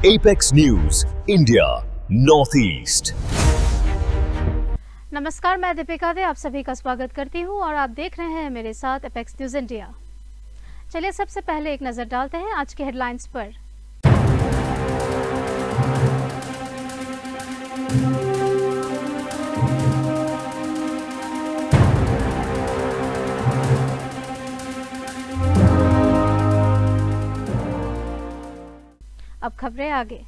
Apex news India north east. नमस्कार, मैं दीपिका दे आप सभी का स्वागत करती हूं और आप देख रहे हैं मेरे साथ एपेक्स न्यूज इंडिया। चलिए सबसे पहले एक नजर डालते हैं आज के हेडलाइंस पर। अब खबरें आगे।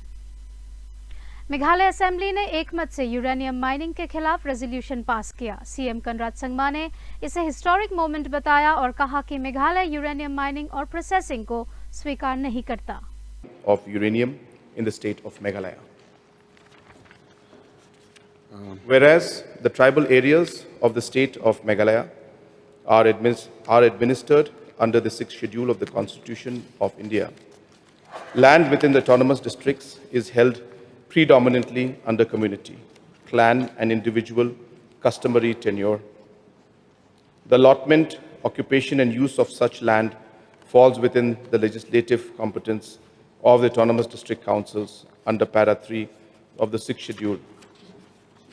मेघालय असेंबली ने एक मत से यूरेनियम माइनिंग के खिलाफ रेजोल्यूशन पास किया। सीएम कनराड संगमा ने इसे हिस्टोरिक मोमेंट बताया और कहा कि मेघालय यूरेनियम माइनिंग और प्रोसेसिंग को स्वीकार नहीं करता। Of uranium in the state of Meghalaya. Whereas the tribal areas of the state of Meghalaya are administered under the 6th schedule of the Constitution of India, land within the autonomous districts is held predominantly under community, clan and individual customary tenure. The allotment, occupation and use of such land falls within the legislative competence of the autonomous district councils under para 3 of the 6th schedule.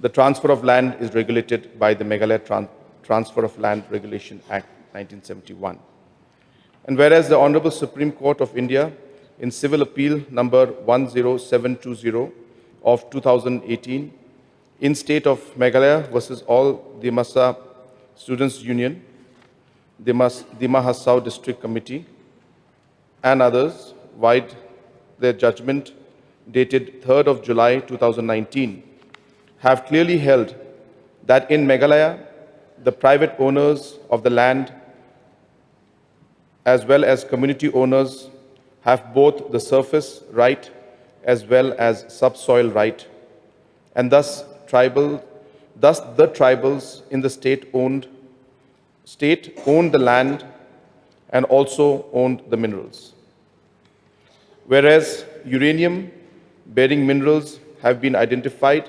The transfer of land is regulated by the Meghalaya Transfer of Land Regulation Act 1971. And whereas the Honorable Supreme Court of India in Civil Appeal number 10720 of 2018 in state of Meghalaya versus all Dimasa Students Union, Dima Hasao District Committee and others wide their judgment dated 3rd of July 2019 have clearly held that in Meghalaya, the private owners of the land as well as community owners have both the surface right as well as subsoil right, and thus the tribals in the state owned the land and also owned the minerals. Whereas uranium-bearing minerals have been identified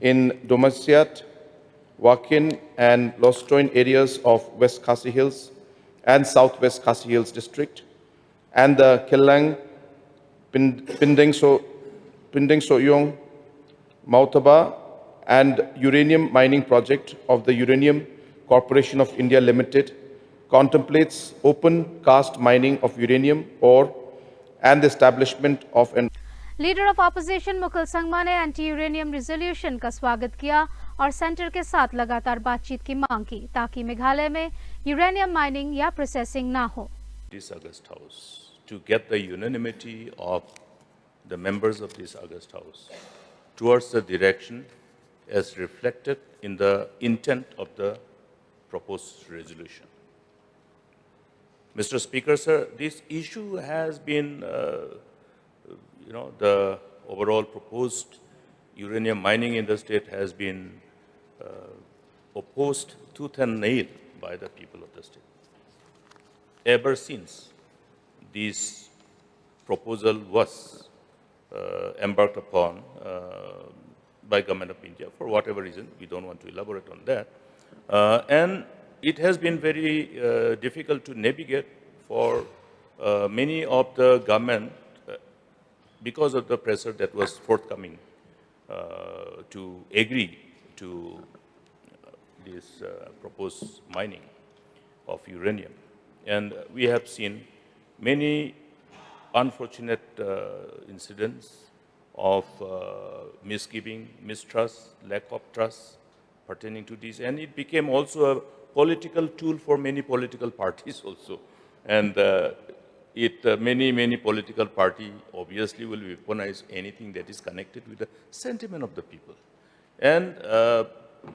in Domasiat, Wakin and Lostoin areas of West Khasi Hills and Southwest Khasi Hills district, and the Kelang, Pinding Soyong, Mautaba and uranium mining project of the Uranium Corporation of India Limited contemplates open cast mining of uranium ore and the establishment of an leader of opposition Mukul Sangma ने anti uranium resolution का स्वागत किया और centre के साथ लगातार बातचीत की मांग की ताकि मेघालय में यूरेनियम माइनिंग या प्रोसेसिंग ना हो। This August House to get the unanimity of the members of this August House towards the direction as reflected in the intent of the proposed resolution. Mr. Speaker, sir, this issue has been, the overall proposed uranium mining in the state has been opposed tooth and nail by the people of the state. Ever since this proposal was embarked upon by Government of India, for whatever reason, we don't want to elaborate on that, and it has been very difficult to navigate for many of the government because of the pressure that was forthcoming to agree to this proposed mining of uranium. And we have seen many unfortunate incidents of misgiving, mistrust, lack of trust pertaining to this. And it became also a political tool for many political parties also. And many political party obviously will weaponize anything that is connected with the sentiment of the people. And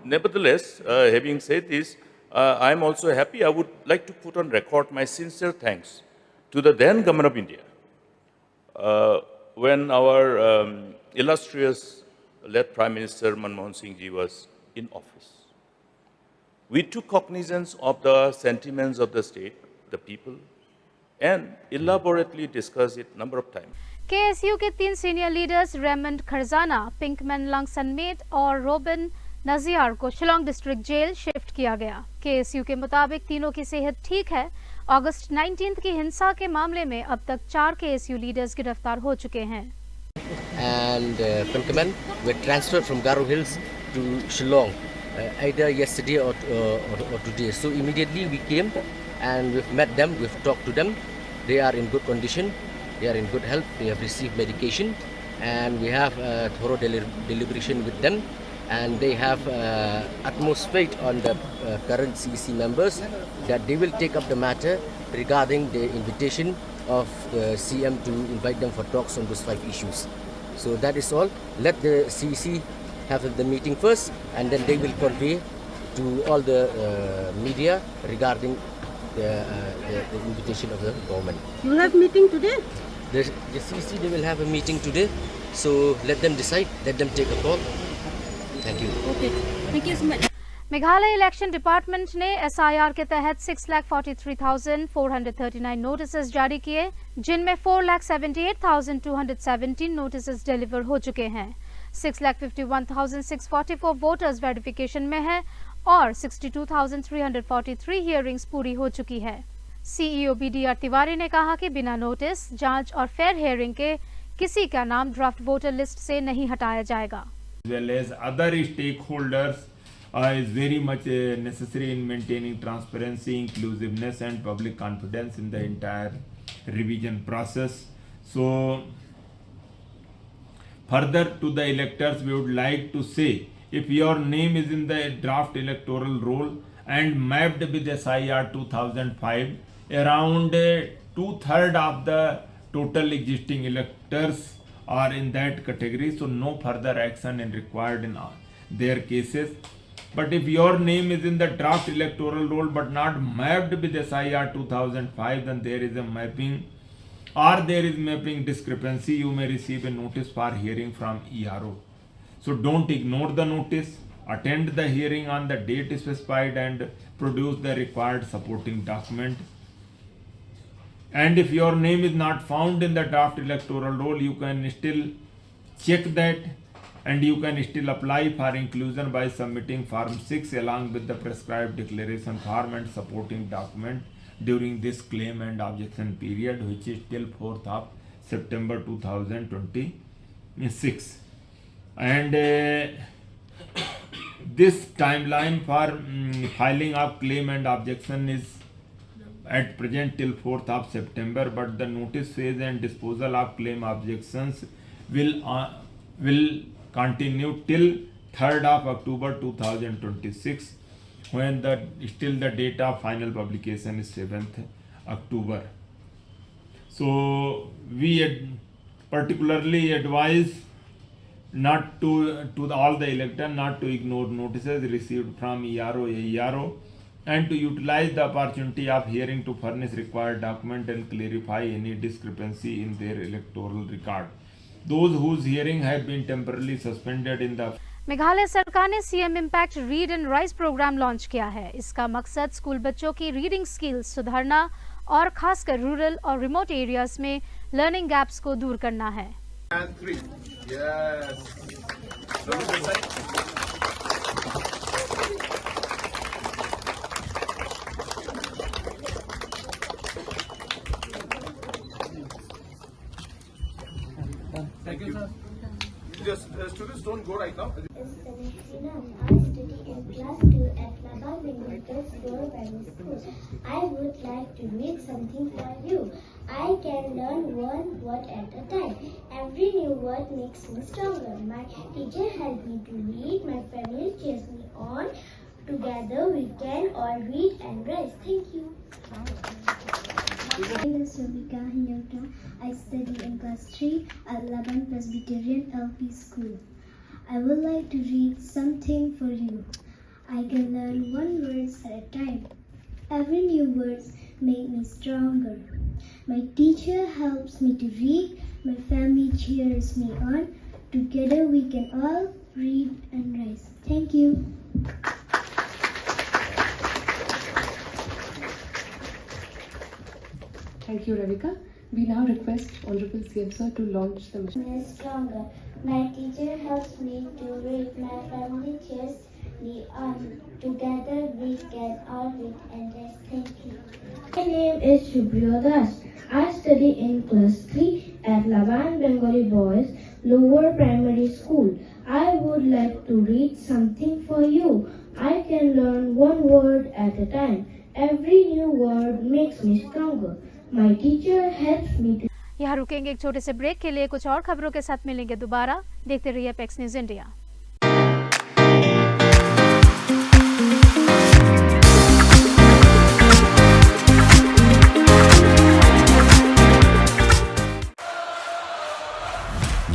nevertheless, having said this, I'm also happy. I would like to put on record my sincere thanks to the then Government of India when our illustrious late Prime Minister Manmohan Singh ji was in office. We took cognizance of the sentiments of the state, the people, and elaborately discussed it number of times. KSU के 3 senior leaders Raymond खरजाना, Pinkman लंगसनमेट और robin नजियार को Shillong district jail shift किया गया। KSU के मुताबिक तीनों की सेहत ठीक है। अगस्त 19 की हिंसा के मामले में अब तक 4 केएसयू लीडर्स गिरफ्तार हो चुके हैं। and Penkaman were transferred from Garo Hills to Shillong, either yesterday or today. So immediately we came and we've met them, we've talked to them. They are in good condition, they are in good health, they have received medication, and we have a thorough deliberation with them. And they have utmost faith on the current CEC members that they will take up the matter regarding the invitation of the CM to invite them for talks on those 5 issues. So that is all. Let the CEC have the meeting first, and then they will convey to all the media regarding the invitation of the government. You have meeting today? The CEC, they will have a meeting today, so let them decide, let them take a call. Thank you. Okay. Thank you so much. Meghalaya election department ने SIR के तहत 6,43,439 notice जारी किए, जिनमें 4,78,217 notice deliver हो चुके हैं। 6,51,644 voters verification में है और 62,343 हियरिंग्स पूरी हो चुकी है। CEO BDR तिवारी ने कहा कि बिना नोटिस, जांच और फेयर हियरिंग के किसी का नाम ड्राफ्ट वोटर लिस्ट से नहीं हटाया जाएगा। As well as other stakeholders is very much necessary in maintaining transparency, inclusiveness and public confidence in the entire revision process. So further to the electors, we would like to say, if your name is in the draft electoral roll and mapped with SIR 2005, around 2/3 of the total existing electors are in that category, so no further action is required in their cases. But if your name is in the draft electoral roll but not mapped with SIR 2005, then there is a mapping or there is mapping discrepancy, you may receive a notice for hearing from ERO. So don't ignore the notice, attend the hearing on the date specified and produce the required supporting document. And if your name is not found in the draft electoral roll, you can still check that and you can still apply for inclusion by submitting Form 6 along with the prescribed declaration form and supporting document during this claim and objection period, which is till 4th of September 2026. And this timeline for filing of claim and objection is at present till 4th of September, but the notice phase and disposal of claim objections will continue till 3rd of October 2026, when the date of final publication is 7th October. So we particularly advise not to all the electors not to ignore notices received from ERO, AERO, and to utilize the opportunity of hearing to furnish required document and clarify any discrepancy in their electoral record. Those whose hearing have been temporarily suspended in the Meghalaya सरकार ने CM impact read and rise programme launch किया है। इसका मकसद school बच्चों की reading skills सुधारना और खासकर रूरल और रिमोट एरियाज में लर्निंग गैप्स को दूर करना है। Thank you. Just students don't go right now. I study in class 2 at Labang Bengali Primary School. I would like to read something for you. I can learn one word at a time. Every new word makes me stronger. My teacher helped me to read. My family cheers me on. Together we can all read and rise. Thank you. My name is Ravika Hinyota. I study in class 3 at Laban Presbyterian LP School. I would like to read something for you. I can learn one word at a time. Every new word makes me stronger. My teacher helps me to read. My family cheers me on. Together we can all read and rise. Thank you. Thank you, Ravika. We now request Honorable CM Sir to launch the mission. Stronger. My teacher helps me to read. My family cheers me on. Together we can all read and rest. Thank you. My name is Shubhyo Das. I study in class 3 at Laban Bengali Boys Lower Primary School. I would like to read something for you. I can learn one word at a time. Every new word makes me stronger. My teacher helps me to. यहाँ रुकेंगे एक छोटे से break के लिए, कुछ और खबरों के साथ मिलेंगे दोबारा। देखते रहिए apex news India.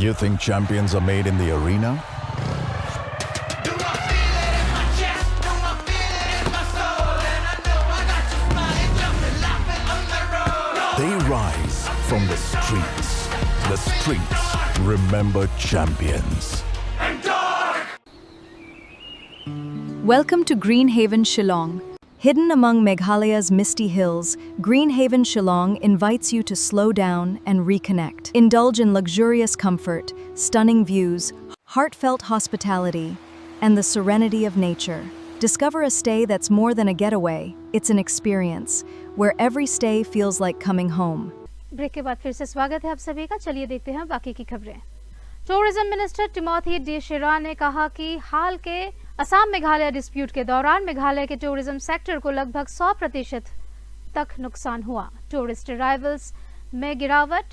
You think champions are made in the arena? They rise from the streets. The streets remember champions. Welcome to Greenhaven, Shillong. Hidden among Meghalaya's misty hills, Greenhaven, Shillong invites you to slow down and reconnect. Indulge in luxurious comfort, stunning views, heartfelt hospitality, and the serenity of nature. Discover a stay that's more than a getaway. It's an experience, where every stay feels like coming home. Break के बाद फिर से स्वागत है आप सभी का। चलिए देखते हैं बाकी की खबरें। टूरिज्म मिनिस्टर टिमोथी डी शिरा ने कहा कि हाल के असम मेघालय डिस्प्यूट के दौरान मेघालय के टूरिज्म सेक्टर को लगभग 100% तक नुकसान हुआ। टूरिस्ट अराइवल्स में गिरावट,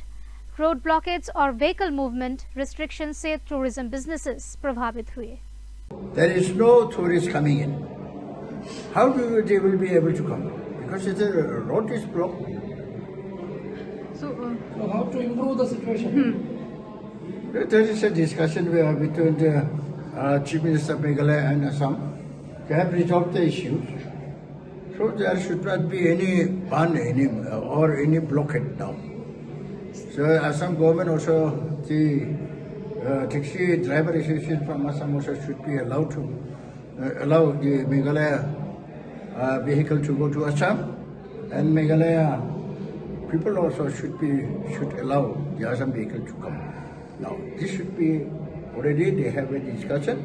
रोड ब्लॉकेज और व्हीकल मूवमेंट रिस्ट्रिक्शन से टूरिज्म बिजनेसेस प्रभावित हुए। There is no tourists coming in. How they will be able to come? Because the road is blocked. So how to improve the situation? There is a discussion between the Chief Minister of Meghalaya and Assam. They have resolved the issues. So there should not be any ban or any blockade now. So Assam government also, the taxi driver association from Assam also should be allowed to allow the Meghalaya vehicle to go to Assam, and Meghalaya people also should allow the Assam vehicle to come. Now this should be already they have a discussion,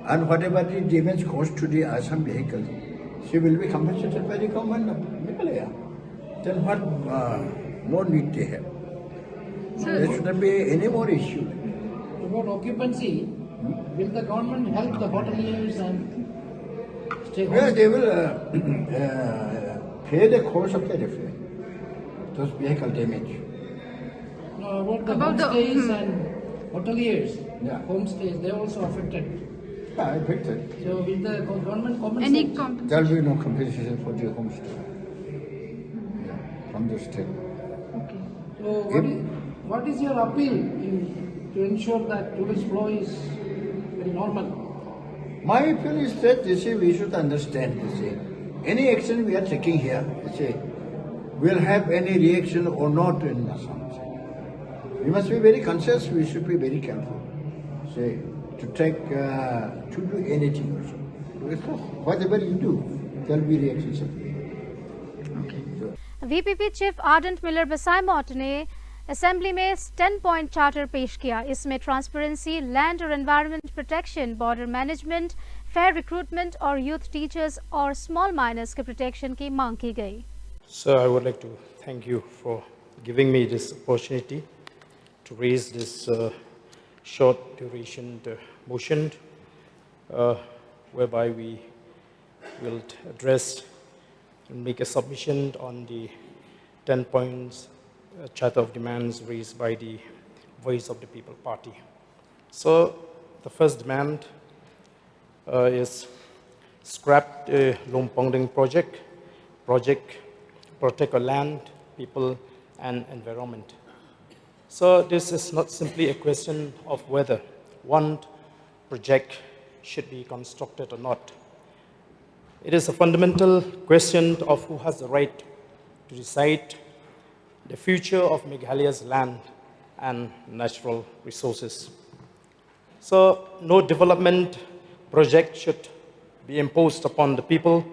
and whatever the damage caused to the Assam vehicle, she will be compensated by the government of Meghalaya. Then what more need they have? There should not be any more issue. About occupancy, will the government help the hoteliers and stay Well, they will pay the cost of the repair, those vehicle damage. No, about the homestays and hoteliers, Yeah. homestays, they are also affected. Yeah, affected. So will the government compensate? There will be no compensation for the homestay from the state. Okay. So what is your appeal to ensure that tourist flow is very normal? My appeal is that we should understand. Any action we are taking here, will have any reaction or not in Assam. We must be very conscious. We should be very careful. To do anything also. Because whatever you do, there will be reactions. VPP chief Ardent Miller Basaiawmoit ने assembly में 10 point charter पेश किया। इसमें transparency, land और environment protection, border management, fair recruitment और youth teachers और small miners के protection की मांग की गई। Sir, I would like to thank you for giving me this opportunity to raise this short duration motion whereby we will address and make a submission on the 10 points charter of demands raised by the Voice of the People Party. So the first demand is scrap the Lumpongding project, protect our land, people and environment. So this is not simply a question of whether one project should be constructed or not. It is a fundamental question of who has the right to decide the future of Meghalaya's land and natural resources. So no development project should be imposed upon the people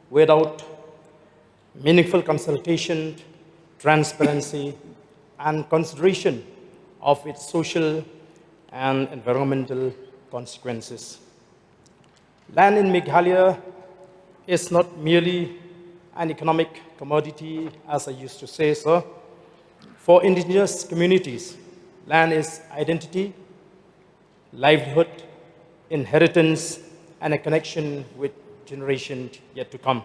without meaningful consultation, transparency, and consideration of its social and environmental consequences. Land in Meghalaya is not merely an economic commodity, as I used to say, sir. For indigenous communities, Land is identity, livelihood, inheritance, and a connection with generations yet to come.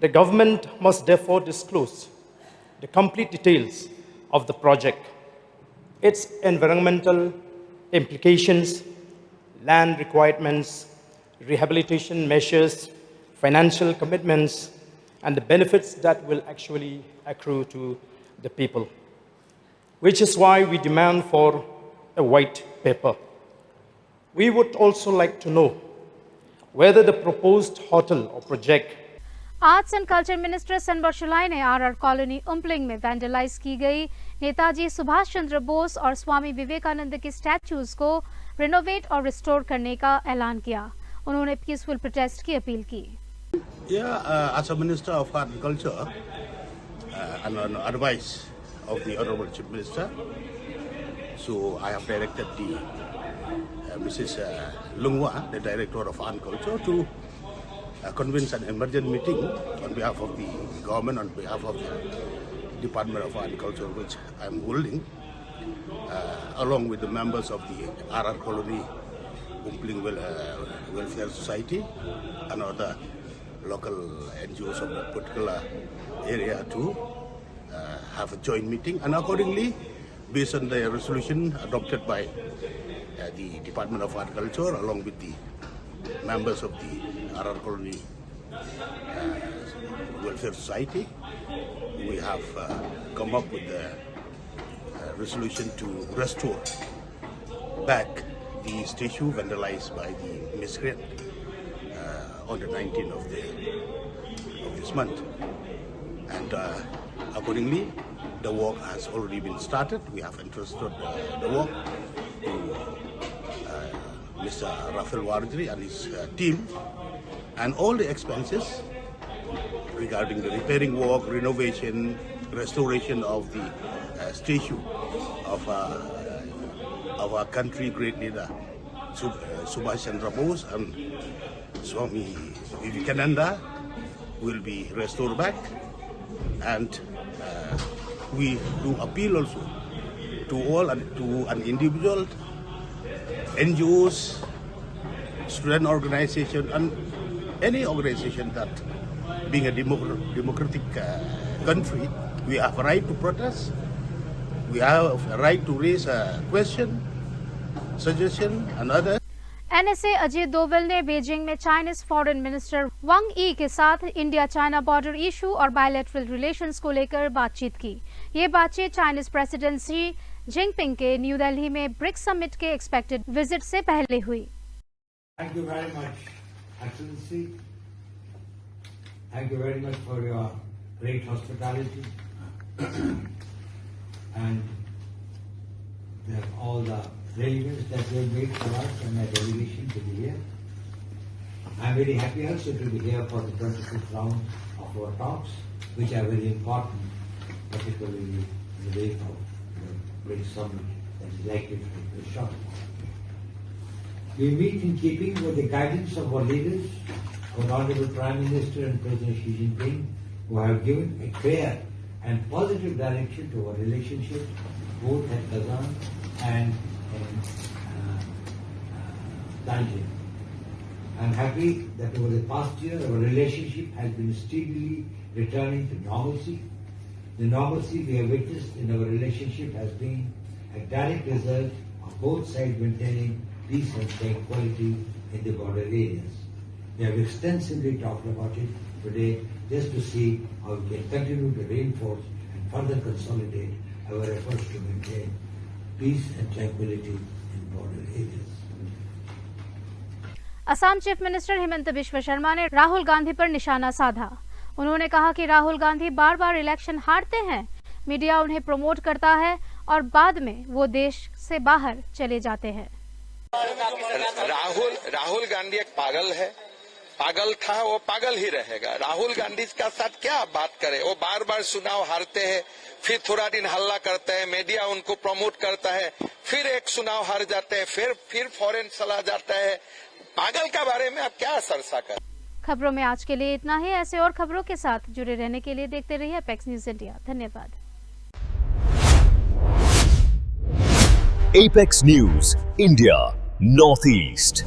The government must therefore disclose the complete details of the project, its environmental implications, land requirements, rehabilitation measures, financial commitments, and the benefits that will actually accrue to the people. Which is why we demand for a white paper. We would also like to know whether the proposed hotel or project arts and culture minister Sanbor Shullai ने RR colony उम्पलिंग में vandalise की गई नेताजी सुभाष चंद्र बोस और स्वामी विवेकानंद के statues को renovate और restore करने का ऐलान किया। उन्होंने पीसफुल प्रोटेस्ट की अपील की। As a Minister of Art and Culture, and on advice of the Honorable Chief Minister, so I have directed the Mrs. Lungwa, the Director of Art and Culture, to convenes an emergent meeting on behalf of the government, on behalf of the Department of Art and Culture, which I am holding, along with the members of the RR Colony Umpling Welfare Society and other local NGOs of that particular area to have a joint meeting. And accordingly, based on the resolution adopted by the Department of Art and Culture, along with the members of the RR Colony Welfare Society, we have come up with a resolution to restore back the statue vandalized by the miscreant on the 19th of this month. And accordingly, the work has already been started. We have entrusted the work to Mr. Rafael Wardri and his team, and all the expenses regarding the repairing work, renovation, restoration of the statue of our country great leader Subhash Chandra Bose and Swami Vivekananda will be restored back. And we do appeal also to all and to an individual, NGOs, student organization, and any organization that, being a democratic country, we have a right to protest, we have a right to raise a question, suggestion, and other. NSA Ajay Doval ने Beijing में Chinese foreign minister वांग यी के साथ India China border issue और bilateral relations को लेकर बातचीत की। ये बातचीत चाइनीज प्रेसिडेंट शी जिनपिंग के न्यू दिल्ली में ब्रिक्स समिट के एक्सपेक्टेड विजिट से पहले हुई। Thank you very much, Excellency. Thank you very much for your great hospitality and all the arrangements that you have made for us and our delegation to be here. I am very happy also to be here for the 26th round of our talks, which are very important, particularly in the wake of the great summit that is likely to take place shortly. We meet in keeping with the guidance of our leaders, our Honorable Prime Minister and President Xi Jinping, who have given a clear and positive direction to our relationship, both at Kazan and in Tianjin. I am happy that over the past year our relationship has been steadily returning to normalcy. The normalcy we have witnessed in our relationship has been a direct result of both sides maintaining peace and tranquility in the border areas. We have extensively talked about it today just to see how we can continue to reinforce and further consolidate our efforts to maintain peace and tranquility in border areas. Assam chief minister Hemant Biswa Sharma ने राहुल गांधी पर निशाना साधा। उन्होंने कहा कि राहुल गांधी बार बार election हारते हैं, media उन्हें प्रमोट करता है और बाद में वो देश से बाहर चले जाते हैं। राहुल गांधी एक पागल है, पागल था, वो पागल ही रहेगा। राहुल गांधी का साथ क्या बात करें, वो बार बार चुनाव हारते हैं, फिर थोड़ा दिन हल्ला करते हैं, मीडिया उनको प्रमोट करता है, फिर एक चुनाव हार जाते हैं, फिर फॉरेन चला जाता है। पागल का बारे में आप क्या सरसा कर। खबरों में आज के लिए इतना ही। ऐसे और खबरों के साथ जुड़े रहने के लिए देखते रहिए अपेक्स न्यूज इंडिया। धन्यवाद। Apex News, India, Northeast.